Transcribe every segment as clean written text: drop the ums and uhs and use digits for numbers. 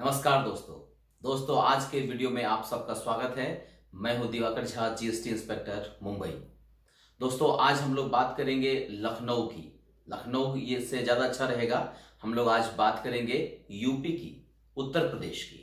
नमस्कार दोस्तों आज के वीडियो में आप सबका स्वागत है। मैं हूं दिवाकर झा, जीएसटी इंस्पेक्टर मुंबई। दोस्तों आज हम लोग बात करेंगे लखनऊ की। लखनऊ ये से ज़्यादा अच्छा रहेगा। हम लोग आज बात करेंगे यूपी की, उत्तर प्रदेश की।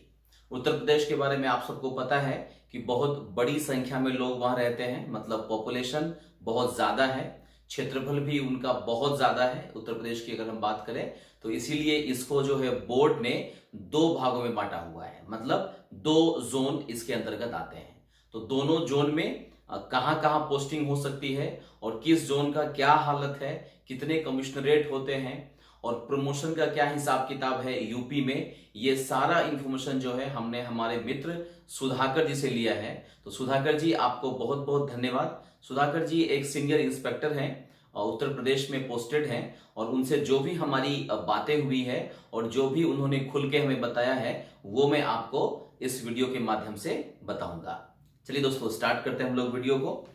उत्तर प्रदेश के बारे में आप सबको पता है कि बहुत बड़ी संख्या में लोग वहाँ रहते हैं, मतलब पॉपुलेशन बहुत ज़्यादा है, क्षेत्रफल भी उनका बहुत ज़्यादा है उत्तर प्रदेश की अगर हम बात करें तो। इसीलिए इसको जो है बोर्ड ने दो भागों में बांटा हुआ है, मतलब दो जोन इसके अंतर्गत आते हैं। तो दोनों जोन में कहां कहां पोस्टिंग हो सकती है और किस जोन का क्या हालत है, कितने कमिश्नरेट होते हैं और प्रमोशन का क्या हिसाब किताब है यूपी में, ये सारा इंफॉर्मेशन जो है हमने हमारे मित्र सुधाकर जी से लिया है। तो सुधाकर जी आपको बहुत बहुत धन्यवाद। सुधाकर जी एक सीनियर इंस्पेक्टर हैं, उत्तर प्रदेश में पोस्टेड हैं, और उनसे जो भी हमारी बातें हुई है और जो भी उन्होंने खुल के हमें बताया है वो मैं आपको इस वीडियो के माध्यम से बताऊंगा। चलिए दोस्तों स्टार्ट करते हैं हम लोग वीडियो को।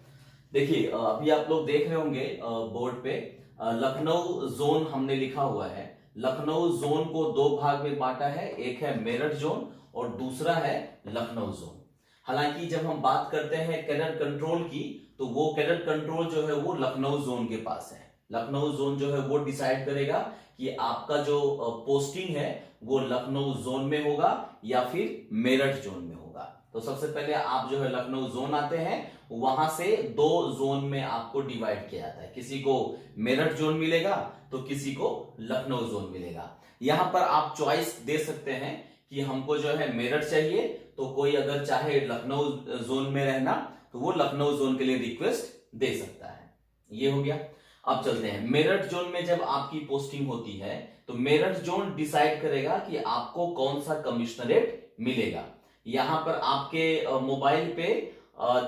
देखिए अभी आप लोग देख रहे होंगे बोर्ड पे लखनऊ जोन हमने लिखा हुआ है। लखनऊ जोन को दो भाग में बांटा है, एक है मेरठ जोन और दूसरा है लखनऊ जोन। हालांकि जब हम बात करते हैं कैडर कंट्रोल की तो वो कैडर कंट्रोल जो है वो लखनऊ जोन के पास है। लखनऊ जोन जो है वो डिसाइड करेगा कि आपका जो पोस्टिंग है वो लखनऊ जोन में होगा या फिर मेरठ जोन में होगा। तो सबसे पहले आप जो है लखनऊ जोन आते हैं, वहां से दो जोन में आपको डिवाइड किया जाता है। किसी को मेरठ जोन मिलेगा तो किसी को लखनऊ जोन मिलेगा। यहां पर आप चॉइस दे सकते हैं कि हमको जो है मेरठ चाहिए, तो कोई अगर चाहे लखनऊ जोन में रहना तो वो लखनऊ जोन के लिए रिक्वेस्ट दे सकता है। ये हो गया। अब चलते हैं मेरठ जोन में। जब आपकी पोस्टिंग होती है तो मेरठ जोन डिसाइड करेगा कि आपको कौन सा कमिश्नरेट मिलेगा। यहां पर आपके मोबाइल पे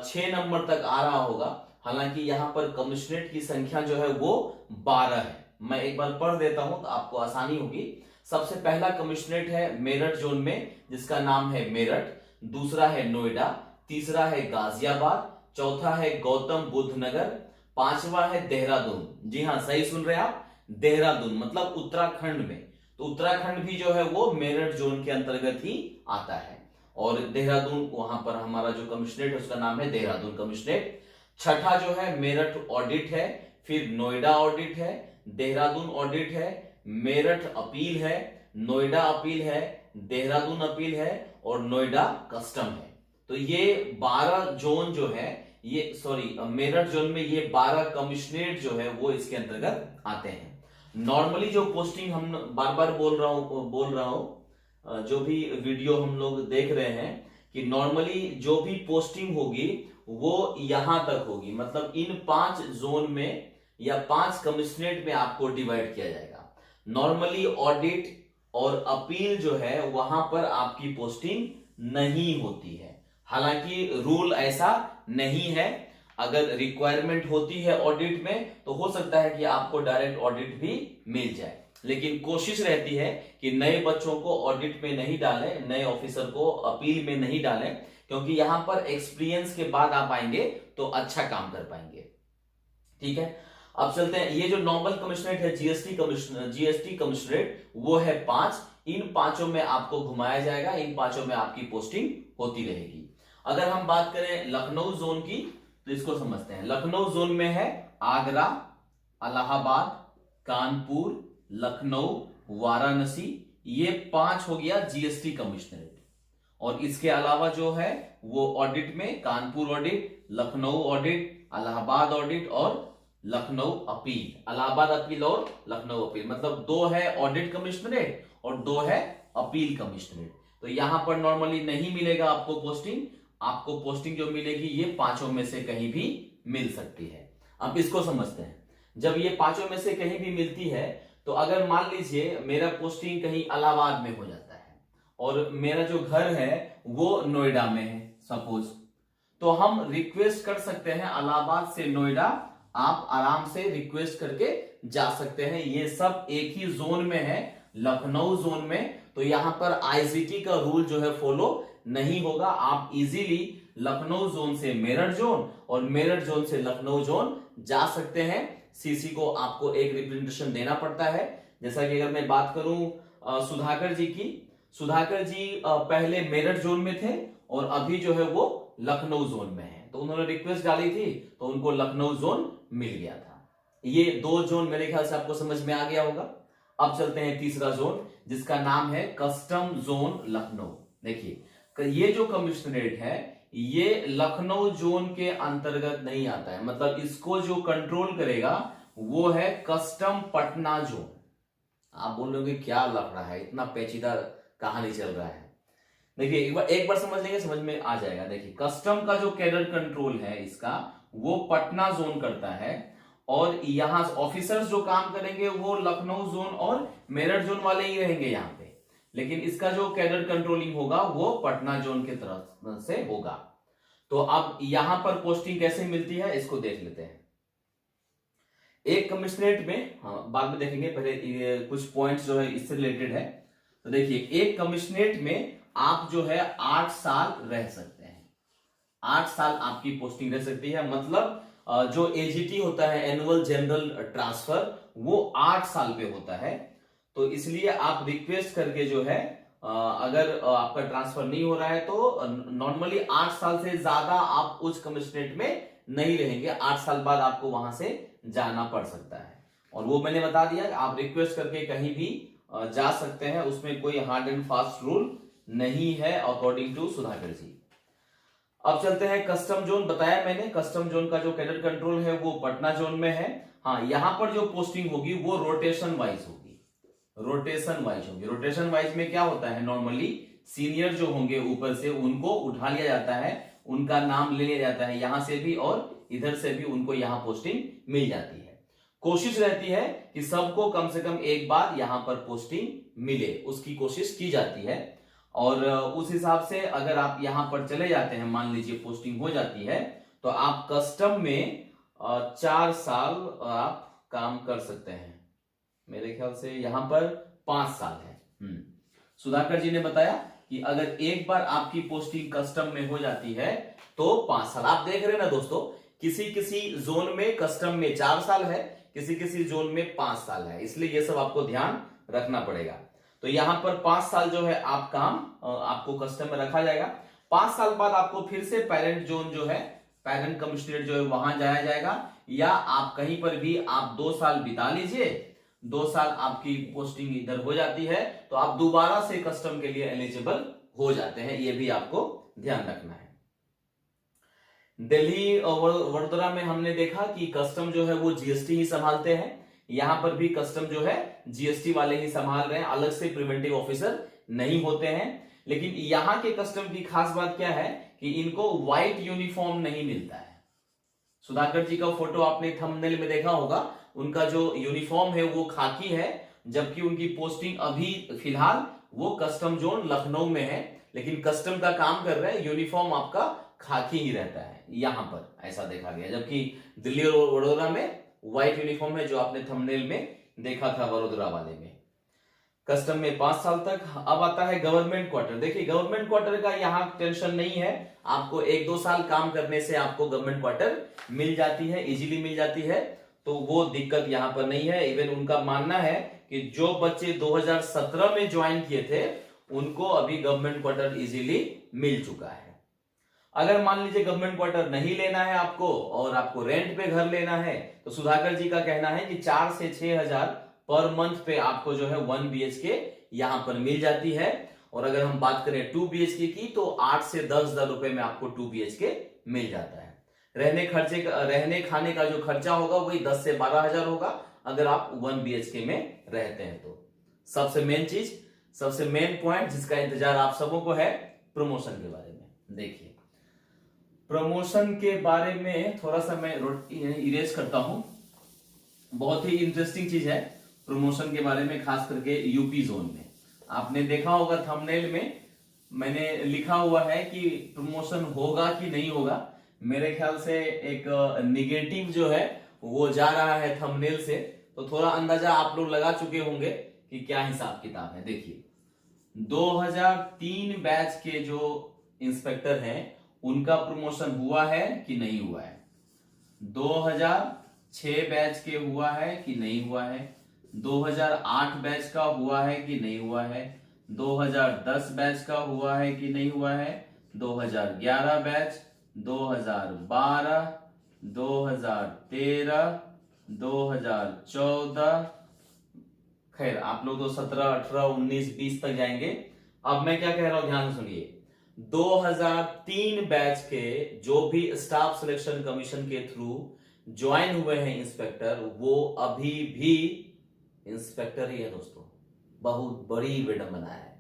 6 नंबर तक आ रहा होगा। हालांकि यहां पर कमिश्नरेट की संख्या जो है वो 12 है। मैं एक बार पढ़ देता हूं तो आपको आसानी होगी। सबसे पहला कमिश्नरेट है मेरठ जोन में जिसका नाम है मेरठ, दूसरा है नोएडा, तीसरा है गाजियाबाद, चौथा है गौतम बुद्ध नगर, पांचवा है देहरादून। जी हाँ, सही सुन रहे आप, देहरादून मतलब उत्तराखंड में। तो उत्तराखंड भी जो है वो मेरठ जोन के अंतर्गत ही आता है और देहरादून वहां पर हमारा जो कमिश्नरेट है उसका नाम है देहरादून कमिश्नरेट। छठा जो है मेरठ ऑडिट है, फिर नोएडा ऑडिट है, देहरादून ऑडिट है, मेरठ अपील है, नोएडा अपील है, देहरादून अपील है और नोएडा कस्टम है। तो ये 12 जोन जो है मेरठ जोन में ये 12 कमिश्नरेट जो है वो इसके अंतर्गत आते हैं। नॉर्मली जो पोस्टिंग हम बार बार बोल रहा हूं जो भी वीडियो हम लोग देख रहे हैं कि नॉर्मली जो भी पोस्टिंग होगी वो यहां तक होगी, मतलब इन 5 जोन में या 5 कमिश्नरेट में आपको डिवाइड किया जाएगा। नॉर्मली ऑडिट और अपील जो है वहां पर आपकी पोस्टिंग नहीं होती है। हालांकि रूल ऐसा नहीं है। अगर रिक्वायरमेंट होती है ऑडिट में तो हो सकता है कि आपको डायरेक्ट ऑडिट भी मिल जाए, लेकिन कोशिश रहती है कि नए बच्चों को ऑडिट में नहीं डालें, नए ऑफिसर को अपील में नहीं डालें, क्योंकि यहां पर एक्सपीरियंस के बाद आप आएंगे तो अच्छा काम कर पाएंगे। ठीक है, अब चलते हैं। ये जो नॉर्मल कमिश्नरेट है जीएसटी कमिश्नरेट वो है 5। इन 5 में आपको घुमाया जाएगा, इन 5 में आपकी पोस्टिंग होती रहेगी। अगर हम बात करें लखनऊ जोन की तो इसको समझते हैं। लखनऊ जोन में है आगरा, इलाहाबाद, कानपुर, लखनऊ, वाराणसी। ये 5 हो गया जीएसटी कमिश्नरेट। और इसके अलावा जो है वो ऑडिट में Kanpur audit, Lucknow audit, Allahabad audit और लखनऊ अपील। इलाहाबाद अपील और लखनऊ अपील, मतलब 2 है ऑडिट कमिश्नरेट और 2 है अपील कमिश्नरेट। तो यहां पर नॉर्मली नहीं मिलेगा आपको पोस्टिंग। आपको पोस्टिंग जो मिलेगी ये 5 में से कहीं भी मिल सकती है। अब इसको समझते हैं। जब ये 5 में से कहीं भी मिलती है तो अगर मान लीजिए मेरा पोस्टिंग कहीं इलाहाबाद में हो जाता है और मेरा जो घर है वो नोएडा में है सपोज, तो हम रिक्वेस्ट कर सकते हैं इलाहाबाद से नोएडा। आप आराम से रिक्वेस्ट करके जा सकते हैं। ये सब एक ही जोन में है, लखनऊ जोन में। तो यहां पर आईजीटी का रूल जो है फॉलो नहीं होगा। आप इजीली लखनऊ जोन से मेरठ जोन और मेरठ जोन से लखनऊ जोन जा सकते हैं। सीसी को आपको एक रिप्रेजेंटेशन देना पड़ता है। जैसा कि अगर मैं बात करूं सुधाकर जी की, सुधाकर जी पहले मेरठ जोन में थे और अभी जो है वो लखनऊ जोन में है। तो उन्होंने रिक्वेस्ट डाली थी तो उनको लखनऊ जोन मिल गया था। ये 2 जोन मेरे ख्याल से आपको समझ में आ गया होगा। अब चलते हैं तीसरा जोन, जिसका नाम है कस्टम जोन लखनऊ। देखिए ये जो कमिश्नरेट है ये लखनऊ जोन के अंतर्गत नहीं आता है, मतलब इसको जो कंट्रोल करेगा वो है कस्टम पटना जोन। आप बोल रहे हो क्या लफड़ा है, इतना पेचीदा कहानी चल रहा है। देखिए एक बार समझ लेंगे, समझ में आ जाएगा। देखिए कस्टम का जो कैडर कंट्रोल है इसका वो पटना जोन करता है, और यहां ऑफिसर्स जो काम करेंगे वो लखनऊ जोन और मेरठ जोन वाले ही रहेंगे यहाँ पे, लेकिन इसका जो कैडर कंट्रोलिंग होगा वो पटना जोन की तरफ से होगा। तो अब यहां पर पोस्टिंग कैसे मिलती है इसको देख लेते हैं। एक कमिश्नरेट में, हाँ बाद में देखेंगे, पहले कुछ पॉइंट्स जो है इससे रिलेटेड है। तो देखिए एक कमिश्नरेट में आप जो है 8 साल रह सकते हैं। 8 साल आपकी पोस्टिंग रह सकती है, मतलब जो एजीटी होता है एनुअल जनरल ट्रांसफर वो 8 साल पे होता है। तो इसलिए आप रिक्वेस्ट करके जो है अगर आपका ट्रांसफर नहीं हो रहा है तो नॉर्मली 8 साल से ज्यादा आप उस कमिश्नरेट में नहीं रहेंगे। 8 साल बाद आपको वहां से जाना पड़ सकता है, और वो मैंने बता दिया आप रिक्वेस्ट करके कहीं भी जा सकते हैं, उसमें कोई हार्ड एंड फास्ट रूल नहीं है अकॉर्डिंग टू सुधाकर जी। अब चलते हैं कस्टम जोन। बताया मैंने कस्टम जोन का जो कैडर कंट्रोल है वो पटना जोन में है। हाँ यहां पर जो पोस्टिंग होगी वो रोटेशन वाइज होगी। रोटेशन वाइज में क्या होता है, नॉर्मली सीनियर जो होंगे ऊपर से उनको उठा लिया जाता है, उनका नाम ले लिया जाता है यहां से भी और इधर से भी, उनको यहां पोस्टिंग मिल जाती है। कोशिश रहती है कि सबको कम से कम एक बार यहां पर पोस्टिंग मिले, उसकी कोशिश की जाती है। और उस हिसाब से अगर आप यहां पर चले जाते हैं, मान लीजिए पोस्टिंग हो जाती है, तो आप कस्टम में 4 साल आप काम कर सकते हैं। मेरे ख्याल से यहां पर 5 साल है। सुधाकर जी ने बताया कि अगर एक बार आपकी पोस्टिंग कस्टम में हो जाती है तो 5 साल। आप देख रहे हैं ना दोस्तों, किसी किसी जोन में कस्टम में 4 साल है, किसी किसी जोन में 5 साल है, इसलिए ये सब आपको ध्यान रखना पड़ेगा। तो यहां पर 5 साल जो है आप काम आपको कस्टम में रखा जाएगा। 5 साल बाद आपको फिर से पेरेंट जोन जो है, पेरेंट कमिश्नरेट जो है वहां जाया जाएगा, या आप कहीं पर भी आप 2 साल बिता लीजिए। 2 साल आपकी पोस्टिंग इधर हो जाती है तो आप दोबारा से कस्टम के लिए एलिजिबल हो जाते हैं, ये भी आपको ध्यान रखना है। दिल्ली और वडोदरा में हमने देखा कि कस्टम जो है वो जीएसटी ही संभालते हैं। यहां पर भी कस्टम जो है जीएसटी वाले ही संभाल रहे हैं, अलग से प्रिवेंटिव ऑफिसर नहीं होते हैं। लेकिन यहां के कस्टम की खास बात क्या है कि इनको व्हाइट यूनिफॉर्म नहीं मिलता है। सुधाकर जी का फोटो आपने थंबनेल में देखा होगा, उनका जो यूनिफॉर्म है वो खाकी है, जबकि उनकी पोस्टिंग अभी फिलहाल वो कस्टम जोन लखनऊ में है, लेकिन कस्टम का काम कर रहे हैं, यूनिफॉर्म आपका खाकी ही रहता है। यहां पर ऐसा देखा गया, जबकि दिल्ली और वडोदरा में व्हाइट यूनिफॉर्म है, जो आपने थंबनेल में देखा था वडोदरा वाले में। कस्टम में 5 साल तक। अब आता है गवर्नमेंट क्वार्टर। देखिए गवर्नमेंट क्वार्टर का यहाँ टेंशन नहीं है, आपको 1-2 साल काम करने से आपको गवर्नमेंट क्वार्टर मिल जाती है, इजीली मिल जाती है, तो वो दिक्कत यहाँ पर नहीं है। इवन उनका मानना है कि जो बच्चे 2017 में ज्वाइन किए थे उनको अभी गवर्नमेंट क्वार्टर इजीली मिल चुका है। अगर मान लीजिए गवर्नमेंट क्वार्टर नहीं लेना है आपको और आपको रेंट पे घर लेना है, तो सुधाकर जी का कहना है कि 4 से 6 हजार पर मंथ पे आपको जो है 1 BHK यहां पर मिल जाती है। और अगर हम बात करें 2 BHK की तो 8 से 10 हजार रुपए में आपको 2 BHK मिल जाता है। रहने खाने का जो खर्चा होगा वही 10 से 12 हजार होगा अगर आप 1 BHK में रहते हैं तो। सबसे मेन चीज, सबसे मेन पॉइंट जिसका इंतजार आप सबों को है, प्रमोशन के बारे में। देखिए प्रमोशन के बारे में थोड़ा सा मैं इरेज करता हूं, बहुत ही इंटरेस्टिंग चीज है प्रमोशन के बारे में, खास करके यूपी जोन में। आपने देखा होगा थंबनेल में मैंने लिखा हुआ है कि प्रमोशन होगा कि नहीं होगा। मेरे ख्याल से एक निगेटिव जो है वो जा रहा है थंबनेल से, तो थोड़ा अंदाजा आप लोग लगा चुके होंगे कि क्या हिसाब किताब है। देखिए 2003 बैच के जो इंस्पेक्टर हैं उनका प्रमोशन हुआ है कि नहीं हुआ है, 2006 बैच के हुआ है कि नहीं हुआ है, 2008 बैच का हुआ है कि नहीं हुआ है, 2010 बैच का हुआ है कि नहीं हुआ है, 2011 बैच, 2012, 2013, 2014, खैर आप लोग तो 17, 18, 19, 20 तक जाएंगे। अब मैं क्या कह रहा हूं ध्यान से सुनिए। 2003 बैच के जो भी स्टाफ सिलेक्शन कमीशन के थ्रू ज्वाइन हुए हैं इंस्पेक्टर, वो अभी भी इंस्पेक्टर ही है दोस्तों। बहुत बड़ी विडंबना है।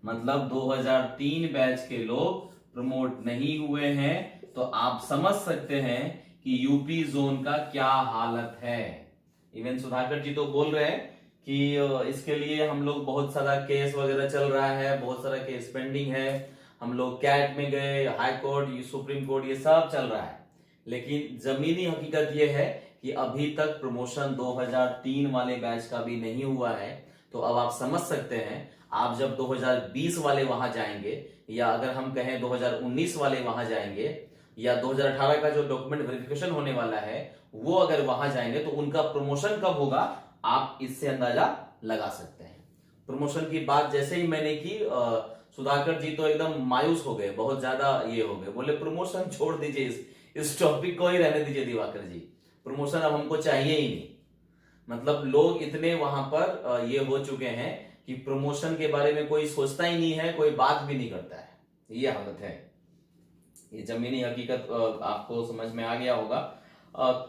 मतलब 2003 बैच के लोग प्रमोट नहीं हुए हैं, तो आप समझ सकते हैं कि यूपी जोन का क्या हालत है। इवन सुधाकर जी तो बोल रहे हैं कि इसके लिए हम लोग बहुत सारा केस वगैरह चल रहा है, बहुत सारा केस पेंडिंग है, हम लोग कैट में गए, हाई कोर्ट, सुप्रीम कोर्ट, ये सब चल रहा है। लेकिन जमीनी हकीकत यह है कि अभी तक प्रमोशन 2003 वाले बैच का भी नहीं हुआ है। तो अब आप समझ सकते हैं, आप जब 2020 वाले वहां जाएंगे, या अगर हम कहें 2019 वाले वहां जाएंगे, या 2018 का जो डॉक्यूमेंट वेरिफिकेशन होने वाला है वो अगर वहां जाएंगे, तो उनका प्रमोशन कब होगा आप इससे अंदाजा लगा सकते हैं। प्रमोशन की बात जैसे ही मैंने की, सुधाकर जी तो एकदम मायूस हो गए, बहुत ज्यादा ये हो गए, बोले प्रमोशन छोड़ दीजिए, इस टॉपिक को ही रहने दीजिए दिवाकर जी, प्रमोशन अब हमको चाहिए ही नहीं। मतलब लोग इतने वहां पर ये हो चुके हैं कि प्रमोशन के बारे में कोई सोचता ही नहीं है, कोई बात भी नहीं करता है। ये हालत है। ये जमीनी हकीकत आपको समझ में आ गया होगा।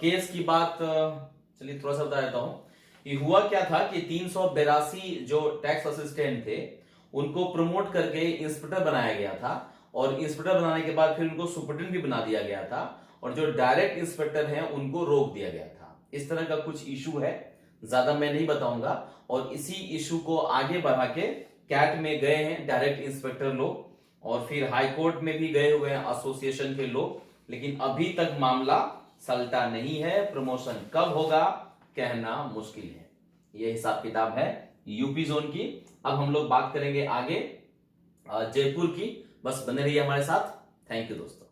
केस की बात चलिए थोड़ा सा बता देता हूं कि हुआ क्या था कि 382 जो टैक्स असिस्टेंट थे उनको प्रमोट करके इंस्पेक्टर बनाया गया था, और इंस्पेक्टर बनाने के बाद फिर उनको सुपरिटेंडेंट भी बना दिया गया था, और जो डायरेक्ट इंस्पेक्टर हैं उनको रोक दिया गया था। इस तरह का कुछ इशू है, ज्यादा मैं नहीं बताऊंगा। और इसी इशू को आगे बढ़ा के कैट में गए हैं डायरेक्ट इंस्पेक्टर लोग, और फिर हाई कोर्ट में भी गए हुए हैं एसोसिएशन के लोग, लेकिन अभी तक मामला सलटा नहीं है। प्रमोशन कब होगा कहना मुश्किल है। यह हिसाब किताब है यूपी जोन की। अब हम लोग बात करेंगे आगे जयपुर की। बस बने रहिए हमारे साथ। थैंक यू दोस्तों।